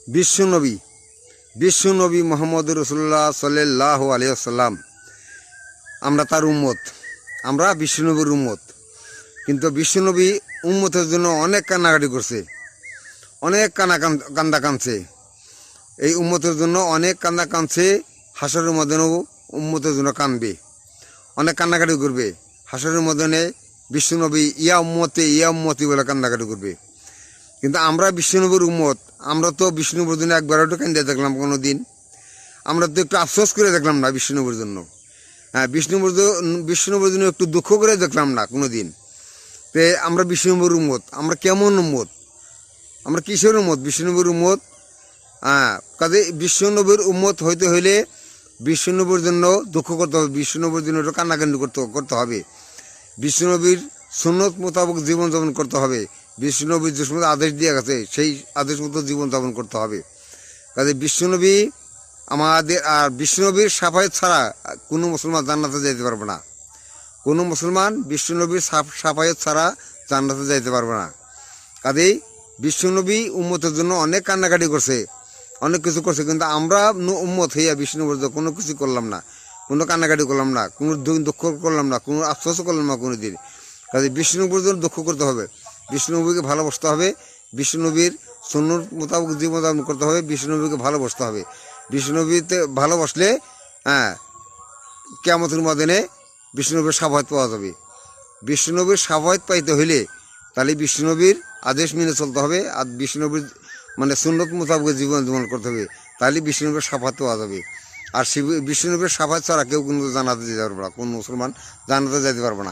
বিশ্বনবী বিশ্বনবী মোহাম্মদ রসুল্লাহ সাল্লাল্লাহু আলাইহি ওয়াসাল্লাম, আমরা তার উম্মত, আমরা বিশ্বনবীর উম্মত। কিন্তু বিশ্বনবী উম্মতের জন্য অনেক কান্নাকাটি করছে, অনেক কান্দা কাঁদছে। এই উম্মতের জন্য অনেক কান্দা কাঁদছে। হাসরের ময়দানেও উম্মতের জন্য কাঁদবে, অনেক কান্নাকাটি করবে। হাসরের ময়দানে বিশ্বনবী ইয়া উম্মতি বলে কান্নাকাটি করবে। কিন্তু আমরা বিশ্বনবীর উম্মত, আমরা তো বিষ্ণুনবীর জন্য একবারও একটু কান্দে দেখলাম কোনো দিন? আমরা তো একটু আফসোস করে দেখলাম না বিষ্ণুনবীর জন্য? হ্যাঁ, বিষ্ণুনবীর জন্য একটু দুঃখ করে দেখলাম না কোনো দিন? তো আমরা বিষ্ণুনবীর উম্মত, আমরা কেমন উম্মত? আমরা কিসের উম্মত? বিষ্ণুনবীর উম্মত। হ্যাঁ, কাজে বিশ্বনবীর উম্মত হইতে হইলে বিশ্বনবীর জন্য দুঃখ করতে হবে, বিশ্বনবীর জন্য একটু কান্নাকান্দি করতে হবে, বিশ্বনবীর সুন্নত মোতাবেক জীবনযাপন করতে হবে। বিশ্বনবীর যে সমস্ত আদেশ দিয়ে গেছে সেই আদেশ মতো জীবনযাপন করতে হবে। কাজে বিশ্বনবী আমাদের, আর বিশ্বনবীর সাফায়াত ছাড়া কোনো মুসলমান জান্নাতে যেতে পারবে না। কোনো মুসলমান বিশ্বনবীর সাফায়াত ছাড়া জান্নাতে যাইতে পারবে না। কাজেই বিশ্বনবী উম্মতের জন্য অনেক কান্নাকাটি করছে, অনেক কিছু করছে। কিন্তু আমরা উম্মত হইয়া বিষ্ণুনবীর জন্য কোনো কিছু করলাম না, কোনো কান্নাকাটি করলাম না, কোনো দুঃখ করলাম না, কোনো আফসোস করলাম না কোনো দিন। কাজে বিষ্ণুনবীর জন্য দুঃখ করতে হবে, বিষ্ণুনবীকে ভালোবাসতে হবে, বিষ্ণুনবীর সুন্নত মোতাবেক জীবনযাপন করতে হবে, বিষ্ণুনবীকে ভালোবাসতে হবে। বিষ্ণুনবীতে ভালোবাসলে কিয়ামতের ময়দানে বিষ্ণুনবীর সাফায়াত পাওয়া যাবে। বিষ্ণুনবীর সাফায়াত পাইতে হইলে তাহলে বিষ্ণুনবীর আদেশ মেনে চলতে হবে, আর বিষ্ণুনবীর মানে সুন্নত মোতাবেক জীবনযাপন করতে হবে, তাহলে বিষ্ণুনবীর সাফায়াত পাওয়া যাবে। আর বিষ্ণুনবীর সাফায়াত ছাড়া কেউ কিন্তু জান্নাতে যেতে পারবে না, কোন মুসলমান জান্নাতে যেতে পারবে না।